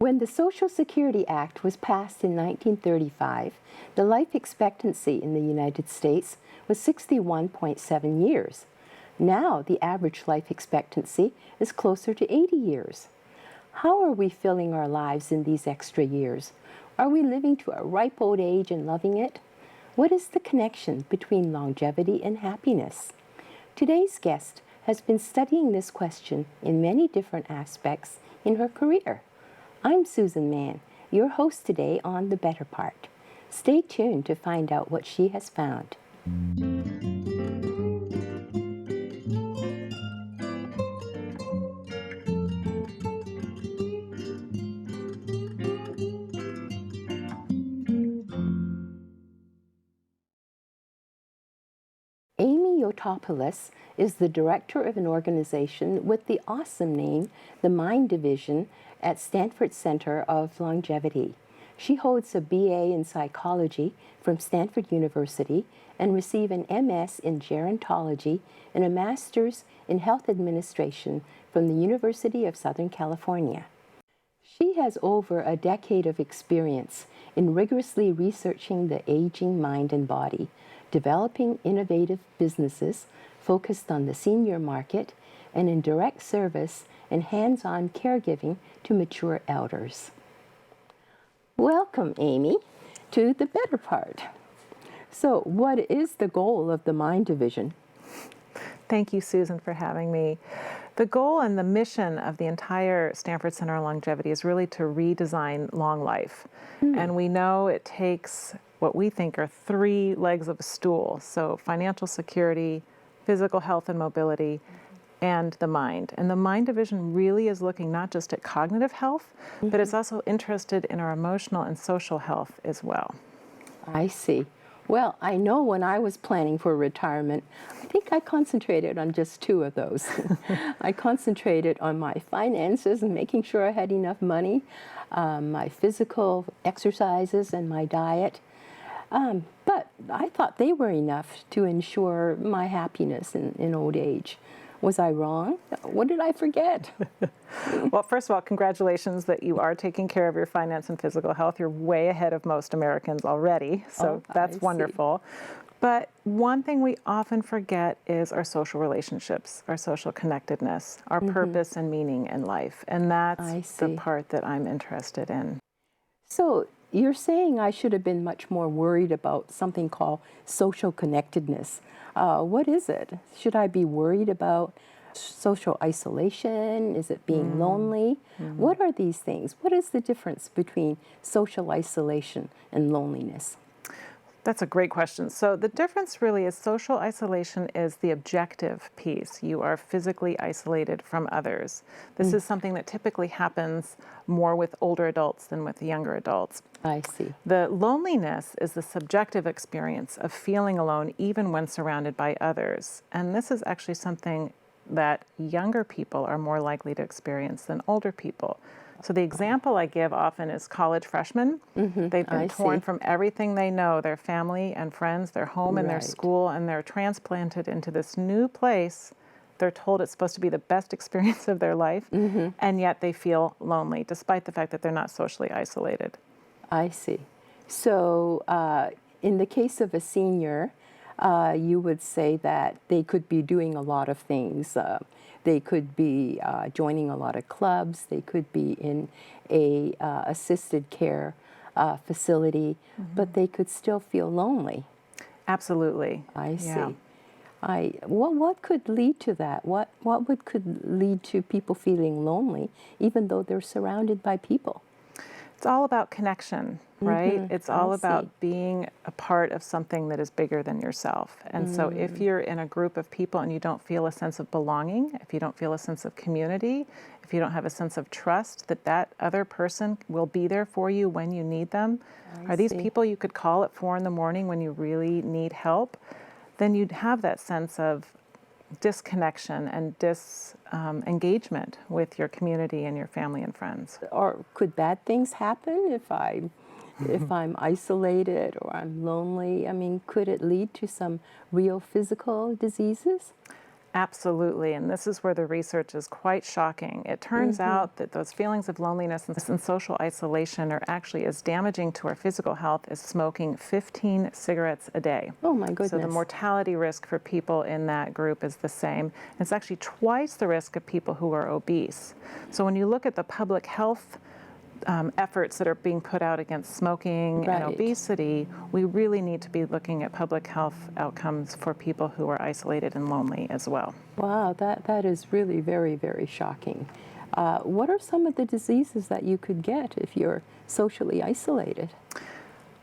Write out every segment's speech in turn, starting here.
When the Social Security Act was passed in 1935, the life expectancy in the United States was 61.7 years. Now the average life expectancy is closer to 80 years. How are we filling our lives in these extra years? Are we living to a ripe old age and loving it? What is the connection between longevity and happiness? Today's guest has been studying this question in many different aspects in her career. I'm Susan Mann, your host today on The Better Part. Stay tuned to find out what she has found. Yotopoulos is the director of an organization with the awesome name, the Mind Division at Stanford Center of Longevity. She holds a BA in psychology from Stanford University and received an MS in gerontology and a master's in health administration from the University of Southern California. She has over a decade of experience in rigorously researching the aging mind and body, developing innovative businesses focused on the senior market, and in direct service and hands-on caregiving to mature elders. Welcome, Amy, to The Better Part. So, what is the goal of the Mind Division? Thank you, Susan, for having me. The goal and the mission of the entire Stanford Center on Longevity is really to redesign long life. And we know it takes what we think are three legs of a stool. So financial security, physical health and mobility, and the mind. And the Mind Division really is looking not just at cognitive health, but it's also interested in our emotional and social health as well. I see. Well, I know when I was planning for retirement, I think I concentrated on just two of those. I concentrated on my finances and making sure I had enough money, my physical exercises and my diet. But I thought they were enough to ensure my happiness in old age. Was I wrong? What did I forget? Well, first of all, congratulations that you are taking care of your finance and physical health. You're way ahead of most Americans already, so that's wonderful. But one thing we often forget is our social relationships, our social connectedness, our purpose and meaning in life. And that's the part that I'm interested in. So you're saying I should have been much more worried about something called social connectedness. What is it? Should I be worried about social isolation? Is it being lonely? What are these things? What is the difference between social isolation and loneliness? That's a great question. So the difference really is social isolation is the objective piece. You are physically isolated from others. This is something that typically happens more with older adults than with younger adults. I see. The loneliness is the subjective experience of feeling alone even when surrounded by others. And this is actually something that younger people are more likely to experience than older people. So the example I give often is college freshmen. They've been torn from everything they know, their family and friends, their home and their school, and they're transplanted into this new place. They're told it's supposed to be the best experience of their life, and yet they feel lonely, despite the fact that they're not socially isolated. I see. So in the case of a senior, you would say that they could be doing a lot of things. They could be joining a lot of clubs. They could be in a assisted care facility, but they could still feel lonely. Absolutely. I see. What could lead to that? What could lead to people feeling lonely, even though they're surrounded by people? It's all about connection, right? It's all about being a part of something that is bigger than yourself. And so if you're in a group of people and you don't feel a sense of belonging, if you don't feel a sense of community, if you don't have a sense of trust that that other person will be there for you when you need them, are these people you could call at 4 a.m. when you really need help, then you'd have that sense of disconnection and disengagement with your community and your family and friends. Or could bad things happen if I'm isolated or I'm lonely? I mean, could it lead to some real physical diseases? Absolutely, and this is where the research is quite shocking. It turns out that those feelings of loneliness and social isolation are actually as damaging to our physical health as smoking 15 cigarettes a day. Oh my goodness. So the mortality risk for people in that group is the same. It's actually twice the risk of people who are obese. So when you look at the public health efforts that are being put out against smoking and obesity, we really need to be looking at public health outcomes for people who are isolated and lonely as well. Wow, that is really very, very shocking. What are some of the diseases that you could get if you're socially isolated?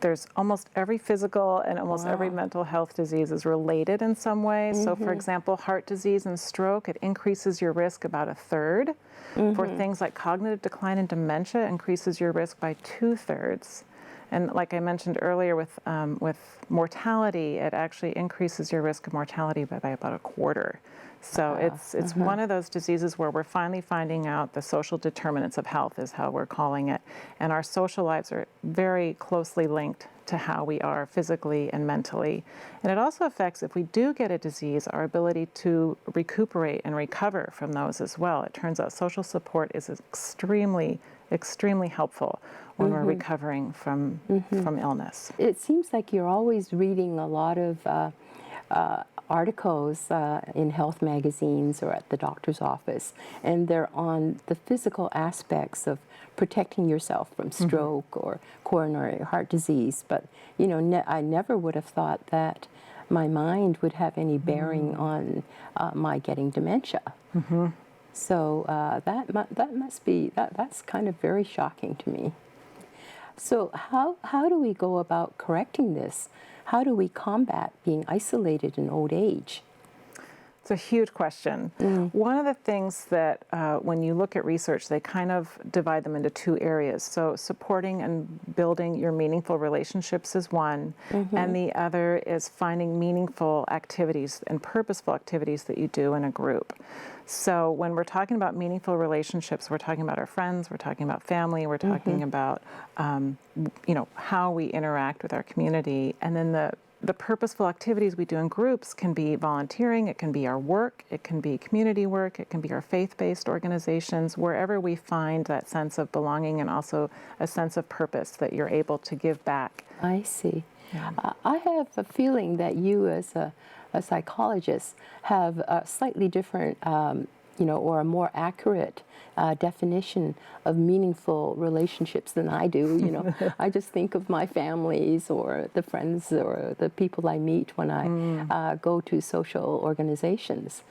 There's almost every physical and almost every mental health disease is related in some way. So for example, heart disease and stroke, it increases your risk about 1/3. For things like cognitive decline and dementia, increases your risk by 2/3. And like I mentioned earlier with mortality, it actually increases your risk of mortality by about 1/4. So it's one of those diseases where we're finally finding out the social determinants of health is how we're calling it. And our social lives are very closely linked to how we are physically and mentally. And it also affects, if we do get a disease, our ability to recuperate and recover from those as well. It turns out social support is extremely, extremely helpful when we're recovering from illness. It seems like you're always reading a lot of articles in health magazines or at the doctor's office, and they're on the physical aspects of protecting yourself from stroke or coronary heart disease. But you know, I never would have thought that my mind would have any bearing on my getting dementia. So that must be that's kind of very shocking to me. So how do we go about correcting this? How do we combat being isolated in old age? It's a huge question. One of the things that when you look at research, they kind of divide them into 2 areas. So supporting and building your meaningful relationships is one, and the other is finding meaningful activities and purposeful activities that you do in a group. So when we're talking about meaningful relationships, we're talking about our friends, we're talking about family, we're talking about how we interact with our community, and then the purposeful activities we do in groups can be volunteering, it can be our work, it can be community work, it can be our faith-based organizations, wherever we find that sense of belonging and also a sense of purpose that you're able to give back. I see. Yeah. I have a feeling that you as a psychologist have a slightly different, or a more accurate definition of meaningful relationships than I do. I just think of my families or the friends or the people I meet when I go to social organizations.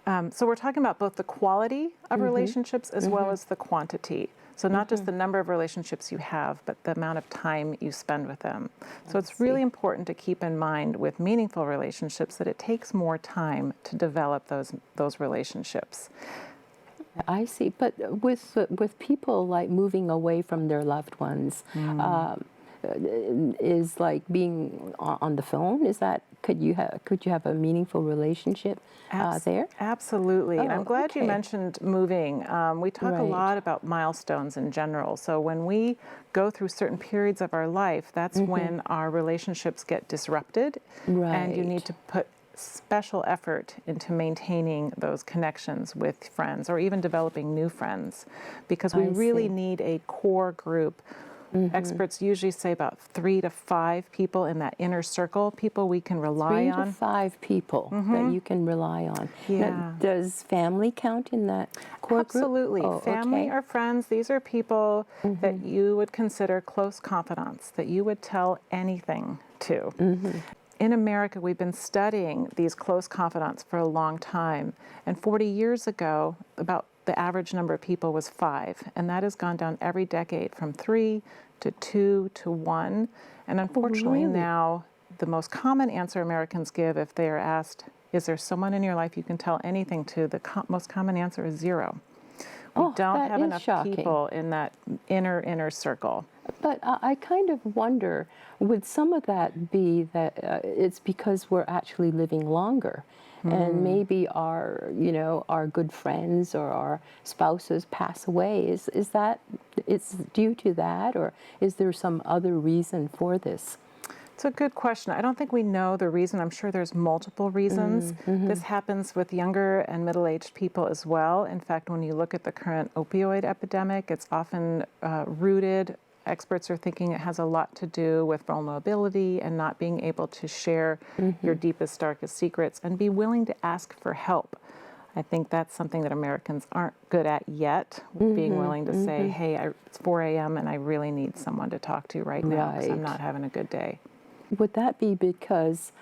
So we're talking about both the quality of relationships as well as the quantity. So not just the number of relationships you have, but the amount of time you spend with them. So it's really important to keep in mind with meaningful relationships that it takes more time to develop those relationships. I see. But with people like moving away from their loved ones, is like being on the phone. Is that could you have a meaningful relationship there? Absolutely. And I'm glad you okay. mentioned moving. We talk a lot about milestones in general. So when we go through certain periods of our life, that's when our relationships get disrupted, and you need to put special effort into maintaining those connections with friends or even developing new friends, because we really need a core group. Experts usually say about 3 to 5 people in that inner circle, people we can rely on. 3 to 5 people that you can rely on. Yeah. Now, does family count in that core Absolutely. group? Family or friends, these are people that you would consider close confidants, that you would tell anything to. In America, we've been studying these close confidants for a long time. And 40 years ago, about the average number of people was 5. And that has gone down every decade from 3 to 2 to 1. And unfortunately now, the most common answer Americans give if they are asked, is there someone in your life you can tell anything to, the most common answer is 0. We don't have enough people in that inner circle. But I kind of wonder, would some of that be that it's because we're actually living longer, and maybe our good friends or our spouses pass away? Is that it's due to that, or is there some other reason for this? It's a good question. I don't think we know the reason. I'm sure there's multiple reasons. This happens with younger and middle-aged people as well. In fact, when you look at the current opioid epidemic, it's often rooted. Experts are thinking it has a lot to do with vulnerability and not being able to share your deepest, darkest secrets and be willing to ask for help. I think that's something that Americans aren't good at yet, being willing to say, hey, it's 4 a.m. and I really need someone to talk to right now because I'm not having a good day. Would that be because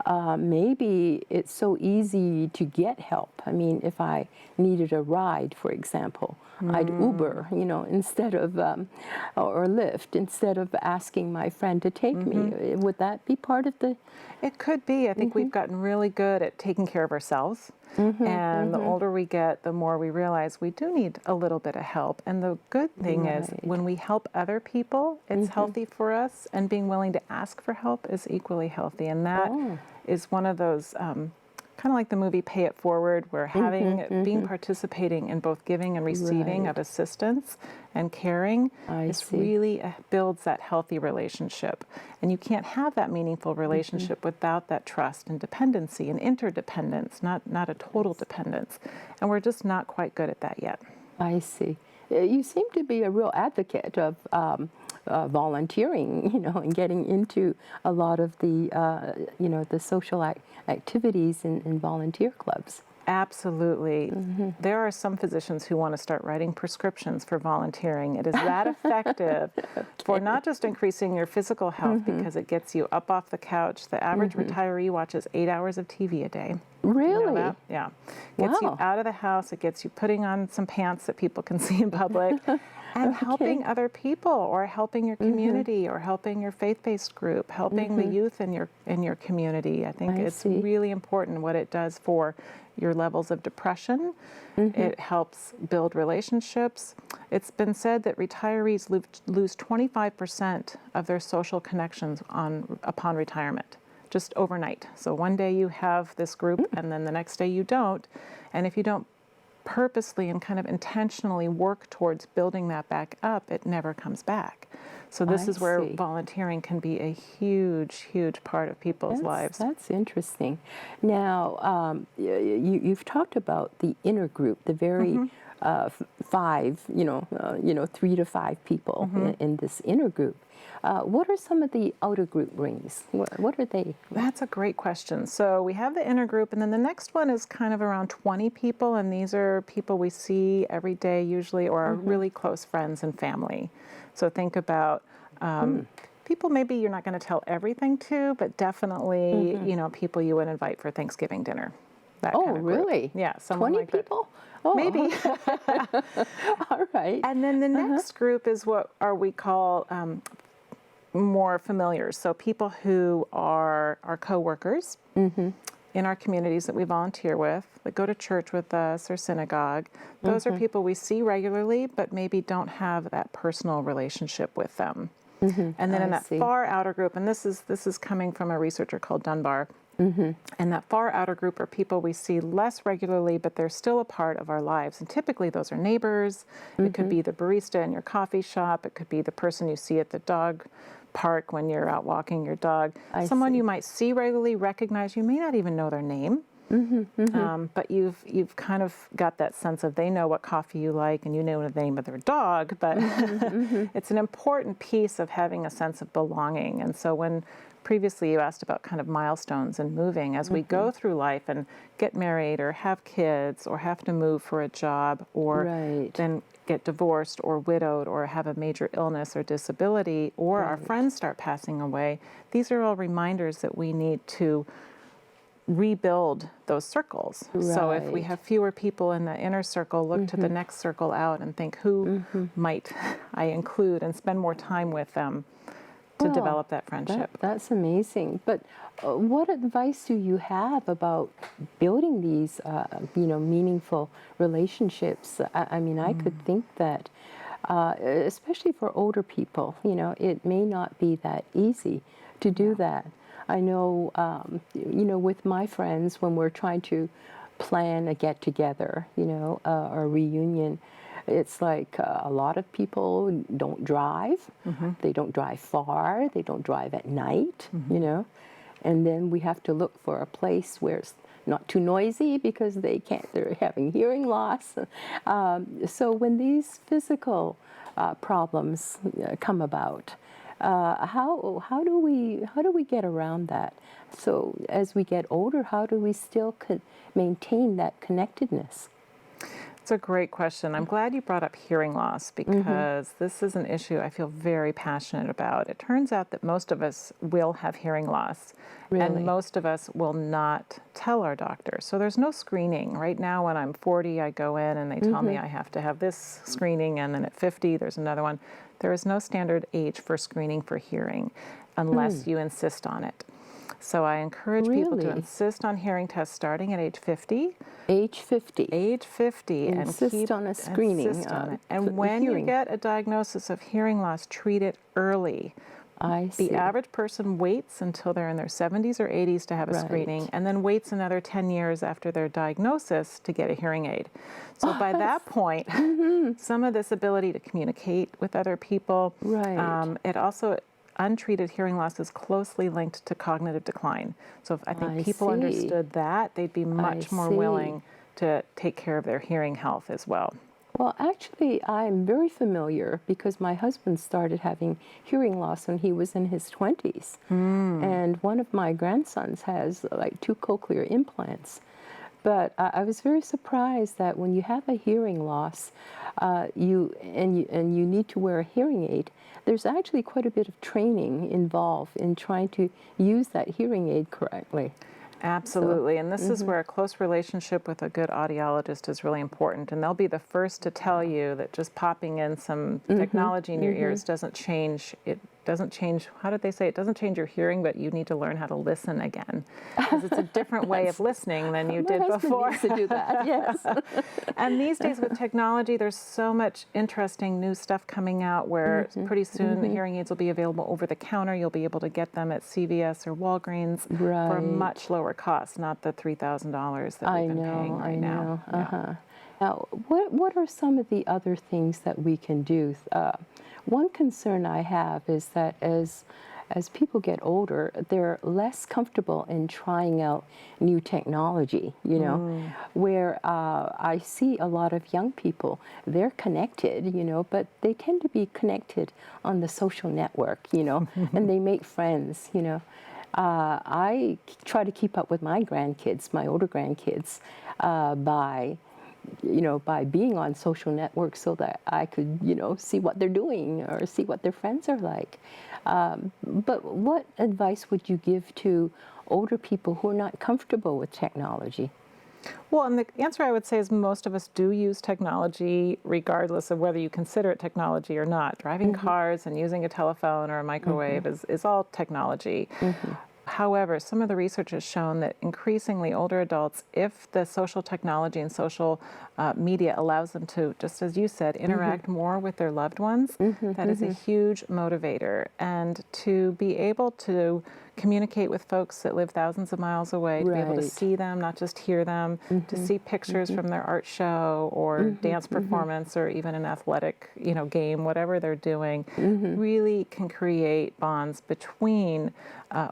maybe it's so easy to get help? I mean, if I needed a ride, for example, I'd Uber, instead of, or Lyft, instead of asking my friend to take me. Would that be part of the... It could be. I think we've gotten really good at taking care of ourselves. And the older we get, the more we realize we do need a little bit of help. And the good thing is when we help other people, it's healthy for us. And being willing to ask for help is equally healthy. And that is one of those, kind of like the movie Pay It Forward, where being participating in both giving and receiving of assistance and caring really builds that healthy relationship. And you can't have that meaningful relationship without that trust and dependency and interdependence, not a total dependence. And we're just not quite good at that yet. I see. You seem to be a real advocate of volunteering, and getting into a lot of the, the social activities in volunteer clubs. Absolutely. There are some physicians who want to start writing prescriptions for volunteering. It is that effective for not just increasing your physical health because it gets you up off the couch. The average retiree watches 8 hours of TV a day. Really? You know that? Yeah. Gets you out of the house. It gets you putting on some pants that people can see in public. And helping other people, or helping your community, or helping your faith-based group, helping the youth in your community. I think it's really important what it does for your levels of depression. It helps build relationships. It's been said that retirees lose 25% of their social connections upon retirement, just overnight. So one day you have this group, and then the next day you don't. And if you don't purposely and kind of intentionally work towards building that back up, it never comes back. So this is where volunteering can be a huge, huge part of people's lives. That's interesting. Now, you've talked about the inner group, the very 5, 3 to 5 people in this inner group. What are some of the outer group rings? What are they? That's a great question. So we have the inner group, and then the next one is kind of around 20 people, and these are people we see every day usually, or are really close friends and family. So think about people maybe you're not going to tell everything to, but definitely, people you would invite for Thanksgiving dinner. That kind of really? Group. Yeah, someone 20 like people? That. Oh. Maybe. All right. And then the next group is what we call more familiars. So people who are our coworkers in our communities that we volunteer with, that go to church with us or synagogue. Those are people we see regularly, but maybe don't have that personal relationship with them. And then in that far outer group, and this is coming from a researcher called Dunbar, and that far outer group are people we see less regularly, but they're still a part of our lives. And typically those are neighbors. It could be the barista in your coffee shop. It could be the person you see at the dog park when you're out walking your dog. Someone you might see regularly, recognize. You may not even know their name. But you've kind of got that sense of they know what coffee you like and you know the name of their dog, but it's an important piece of having a sense of belonging. And so when previously you asked about kind of milestones and moving, as we go through life and get married or have kids or have to move for a job or then get divorced or widowed or have a major illness or disability or our friends start passing away, these are all reminders that we need to rebuild those circles. So if we have fewer people in the inner circle, look to the next circle out and think, who might I include and spend more time with them to develop that friendship. That's amazing. But what advice do you have about building these, meaningful relationships? I mean, I could think that, especially for older people, it may not be that easy to do that. I know, with my friends, when we're trying to plan a get-together, or a reunion, It's like a lot of people don't drive. They don't drive far. They don't drive at night, you know. And then we have to look for a place where it's not too noisy because they're having hearing loss. So when these physical problems come about, how do we get around that? So as we get older, how do we still maintain that connectedness? It's a great question. I'm glad you brought up hearing loss because this is an issue I feel very passionate about. It turns out that most of us will have hearing loss, and most of us will not tell our doctor. So there's no screening. Right now, when I'm 40, I go in and they tell me I have to have this screening, and then at 50, there's another one. There is no standard age for screening for hearing unless you insist on it. So I encourage people to insist on hearing tests starting at age 50. Age 50. Age 50. Insist on a screening. Insist on it. And when you get a diagnosis of hearing loss, treat it early. I see. The average person waits until they're in their 70s or 80s to have a screening, and then waits another 10 years after their diagnosis to get a hearing aid. So by that point, some of this ability to communicate with other people, it also, untreated hearing loss is closely linked to cognitive decline. So if I think people understood that, they'd be much more willing to take care of their hearing health as well. Well, actually, I'm very familiar because my husband started having hearing loss when he was in his 20s. And one of my grandsons has like 2 cochlear implants. But I was very surprised that when you have a hearing loss, you need to wear a hearing aid, there's actually quite a bit of training involved in trying to use that hearing aid correctly. Absolutely, and this is where a close relationship with a good audiologist is really important, and they'll be the first to tell you that just popping in some technology in your ears doesn't change it. Doesn't change, how did they say, it doesn't change your hearing, but you need to learn how to listen again. Because it's a different way of listening than you did before. Needs to do that, yes. And these days with technology, there's so much interesting new stuff coming out where pretty soon the hearing aids will be available over the counter. You'll be able to get them at CVS or Walgreens for a much lower cost, not the $3,000 that we've been paying right now. Now, what are some of the other things that we can do? One concern I have is that as people get older, they're less comfortable in trying out new technology, you know, where I see a lot of young people, they're connected, you know, but they tend to be connected on the social network, you know, and they make friends, you know. I try to keep up with my grandkids, my older grandkids, by being on social networks so that I could, you know, see what they're doing or see what their friends are like. But what advice would you give to older people who are not comfortable with technology? Well, and the answer I would say is most of us do use technology regardless of whether you consider it technology or not. Driving cars and using a telephone or a microwave is all technology. However, some of the research has shown that increasingly older adults, if the social technology and social media allows them to, just as you said, interact more with their loved ones, that is a huge motivator. And to be able to communicate with folks that live thousands of miles away, to be able to see them, not just hear them, to see pictures from their art show or dance performance or even an athletic, you know, game, whatever they're doing, really can create bonds between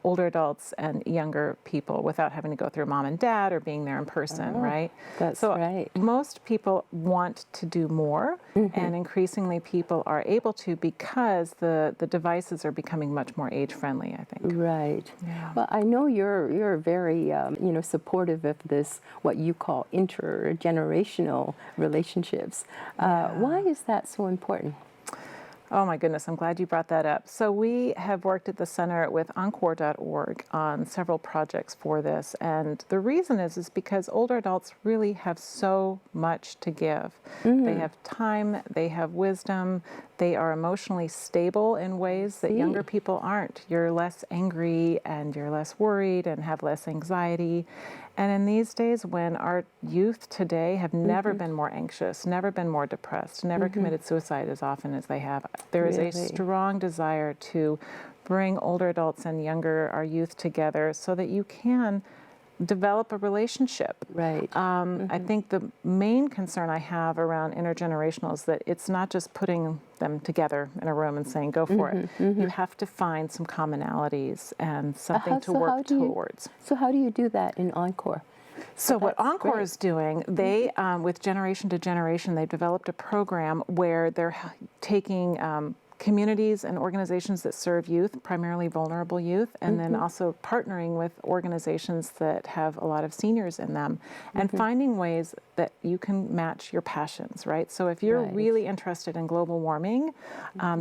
older adults and younger people without having to go through mom and dad or being there in person, right? That's right. Most people want to do more, and increasingly people are able to because the devices are becoming much more age-friendly, I think. Right. Yeah. Well, I know you're very supportive of this, what you call intergenerational relationships. Why is that so important? Oh my goodness, I'm glad you brought that up. So we have worked at the center with Encore.org on several projects for this, and the reason is because older adults really have so much to give. They have time, they have wisdom, they are emotionally stable in ways that younger people aren't. You're less angry and you're less worried and have less anxiety. And in these days when our youth today have never been more anxious, never been more depressed, never committed suicide as often as they have, there is a strong desire to bring older adults and our youth together so that you can develop a relationship. Right. I think the main concern I have around intergenerational is that it's not just putting them together in a room and saying, go for it. You have to find some commonalities and something to work towards. So how do you do that in Encore? So what Encore is doing, they, with Generation to Generation, they've developed a program where they're taking communities and organizations that serve youth, primarily vulnerable youth, and then also partnering with organizations that have a lot of seniors in them, and finding ways that you can match your passions, right? So if you're really interested in global warming,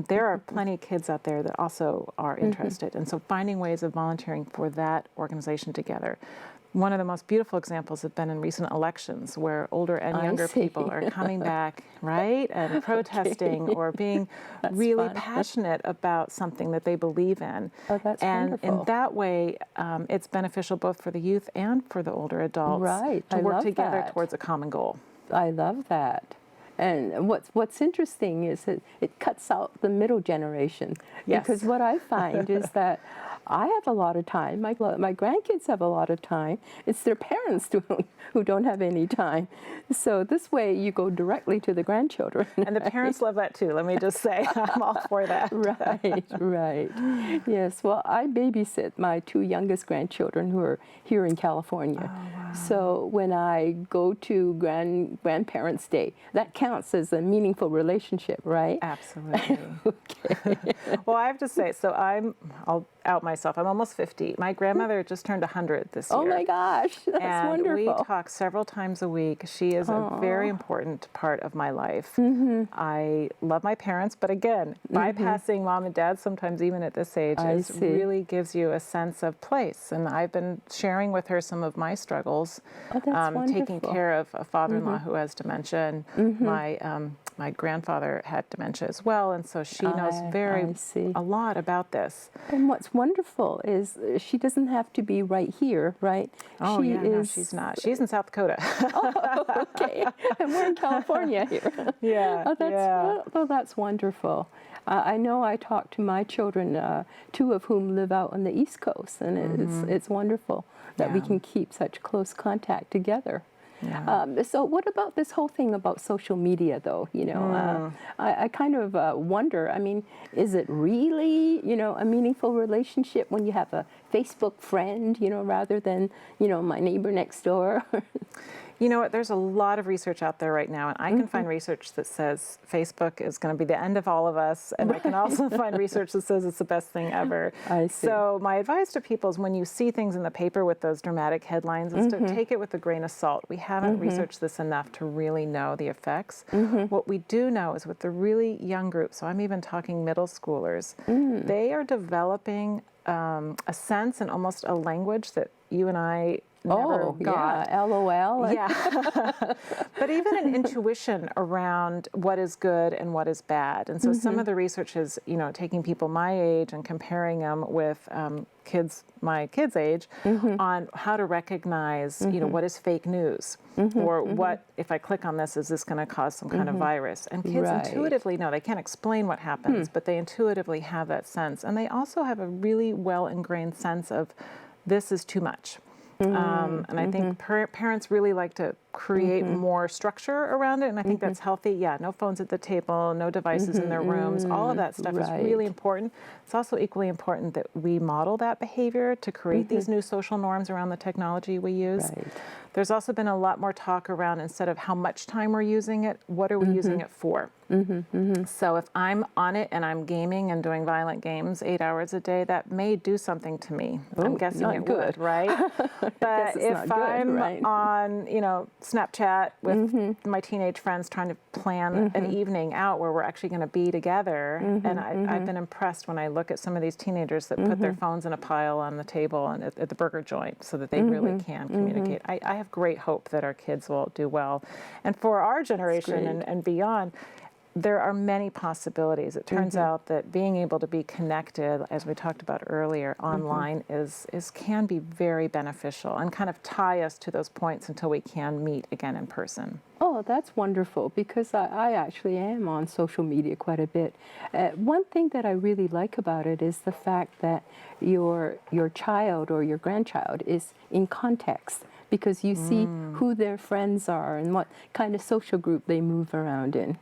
there are plenty of kids out there that also are interested, and so finding ways of volunteering for that organization together. One of the most beautiful examples have been in recent elections where older and younger people are coming back, right, and protesting or being really passionate about something that they believe in. Oh, that's and wonderful. in that way, it's beneficial both for the youth and for the older adults to I work love together that. towards a common goal. I love that. And what's interesting is that it cuts out the middle generation. Yes. Because what I find is that I have a lot of time. My grandkids have a lot of time. It's their parents who don't have any time. So this way you go directly to the grandchildren. And the parents love that too, let me just say. I'm all for that. Right, right. Yes, well, I babysit my two youngest grandchildren who are here in California. Oh, wow. So when I go to Grandparents' Day, that counts as a meaningful relationship, right? Absolutely. Okay. Well, I have to say, so I'll out myself. I'm almost 50. My grandmother just turned 100 this year. Oh my gosh, that's and wonderful. we talk several times a week. She is a very important part of my life. I love my parents, but again, bypassing mom and dad sometimes even at this age really gives you a sense of place. And I've been sharing with her some of my struggles, taking care of a father-in-law who has dementia, and my grandfather had dementia as well, and so she knows a lot about this. And what's wonderful is she doesn't have to be right here, right? Oh, no, she's not. She's in South Dakota. Oh, okay. And we're in California here. Yeah. That's wonderful. I know I talked to my children, two of whom live out on the East Coast, and it's wonderful that we can keep such close contact together. Yeah. So what about this whole thing about social media, though? You know, I kind of wonder, I mean, is it really, a meaningful relationship when you have a Facebook friend, rather than, my neighbor next door? You know what, there's a lot of research out there right now, and I can find research that says Facebook is going to be the end of all of us, and I can also find research that says it's the best thing ever. I see. So my advice to people is when you see things in the paper with those dramatic headlines is to take it with a grain of salt. We haven't researched this enough to really know the effects. What we do know is with the really young group, so I'm even talking middle schoolers, they are developing a sense and almost a language that you and I never got. Yeah, LOL. Yeah. But even an intuition around what is good and what is bad. And so some of the research is, taking people my age and comparing them with kids my kids' age on how to recognize, what is fake news, or what, if I click on this, is this going to cause some kind of virus? And kids intuitively know. They can't explain what happens, but they intuitively have that sense. And they also have a really well ingrained sense of this is too much. And I think parents really like to create more structure around it, and I think that's healthy. Yeah, no phones at the table, no devices in their rooms, all of that stuff is really important. It's also equally important that we model that behavior to create these new social norms around the technology we use. There's also been a lot more talk around, instead of how much time we're using it, what are we using it for? So if I'm on it and I'm gaming and doing violent games 8 hours a day, that may do something to me. I'm guessing it would, right? But if I'm on, Snapchat with my teenage friends trying to plan an evening out where we're actually going to be together, and I've been impressed when I look at some of these teenagers that put their phones in a pile on the table and at the burger joint so that they really can communicate. I have great hope that our kids will do well. And for our generation and beyond, there are many possibilities. It turns out that being able to be connected, as we talked about earlier, online is can be very beneficial and kind of tie us to those points until we can meet again in person. Oh, that's wonderful, because I actually am on social media quite a bit. One thing that I really like about it is the fact that your child or your grandchild is in context, because you see who their friends are and what kind of social group they move around in.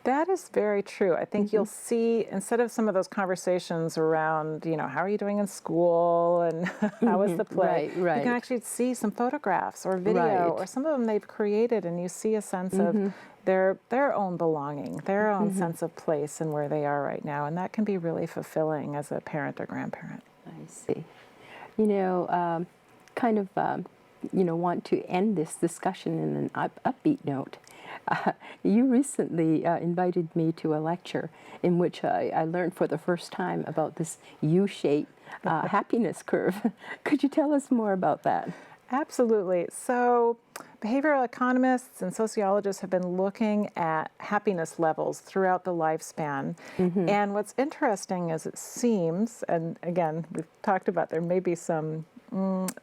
That is very true. I think you'll see, instead of some of those conversations around, how are you doing in school and how was the play, Right. you can actually see some photographs or video, or some of them they've created, and you see a sense of their own belonging, their own sense of place and where they are right now. And that can be really fulfilling as a parent or grandparent. I see. Want to end this discussion in an upbeat note. You recently invited me to a lecture in which I learned for the first time about this U-shaped happiness curve. Could you tell us more about that? Absolutely. So behavioral economists and sociologists have been looking at happiness levels throughout the lifespan. And what's interesting is it seems, and again, we've talked about there may be some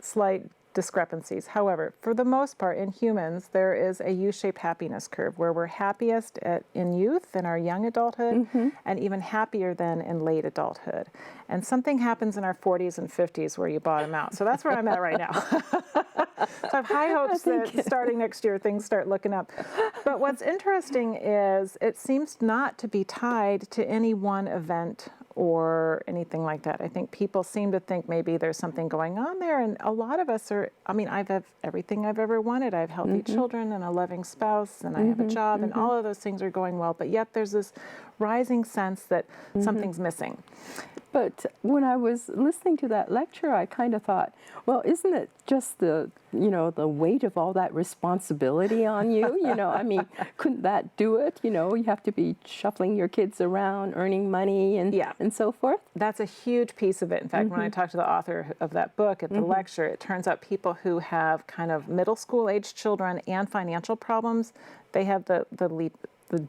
slight discrepancies. However, for the most part, in humans, there is a U-shaped happiness curve where we're happiest in youth, in our young adulthood, and even happier than in late adulthood. And something happens in our 40s and 50s where you bottom out. So that's where I'm at right now. So I have high hopes that starting next year, things start looking up. But what's interesting is it seems not to be tied to any one event or anything like that. I think people seem to think maybe there's something going on there, and a lot of us are, I've had everything I've ever wanted. I have healthy children and a loving spouse, and I have a job, and all of those things are going well, but yet there's this rising sense that something's missing. But when I was listening to that lecture, I kind of thought, well, isn't it just the weight of all that responsibility on you? Couldn't that do it? You have to be shuffling your kids around, earning money, and so forth. That's a huge piece of it. In fact, when I talked to the author of that book at the lecture, it turns out people who have kind of middle school age children and financial problems, they have the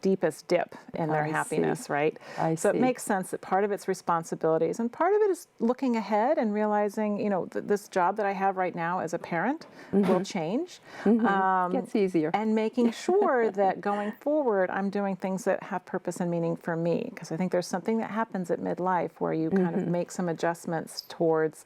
deepest dip in their happiness, right? So it makes sense that part of it's responsibilities and part of it is looking ahead and realizing, this job that I have right now as a parent will change. Gets easier. And making sure that going forward, I'm doing things that have purpose and meaning for me. Because I think there's something that happens at midlife where you kind of make some adjustments towards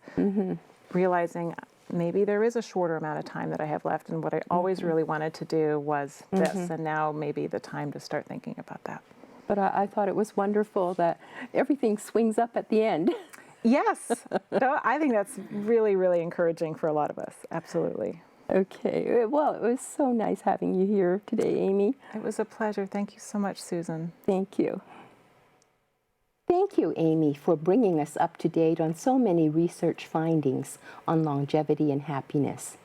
realizing maybe there is a shorter amount of time that I have left, and what I always really wanted to do was this, and now maybe the time to start thinking about that. But I thought it was wonderful that everything swings up at the end. Yes. No, I think that's really, really encouraging for a lot of us. Absolutely. Okay. Well, it was so nice having you here today, Amy. It was a pleasure. Thank you so much, Susan. Thank you. Thank you, Amy, for bringing us up to date on so many research findings on longevity and happiness.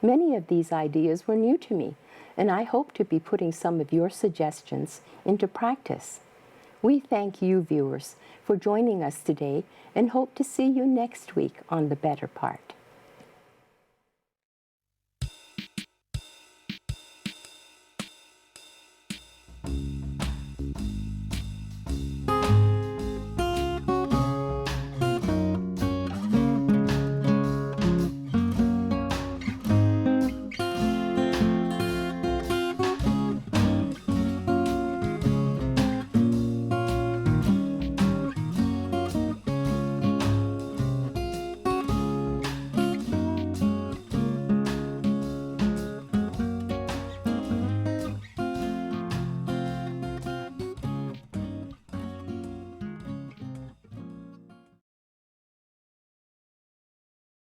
Many of these ideas were new to me, and I hope to be putting some of your suggestions into practice. We thank you, viewers, for joining us today and hope to see you next week on The Better Part.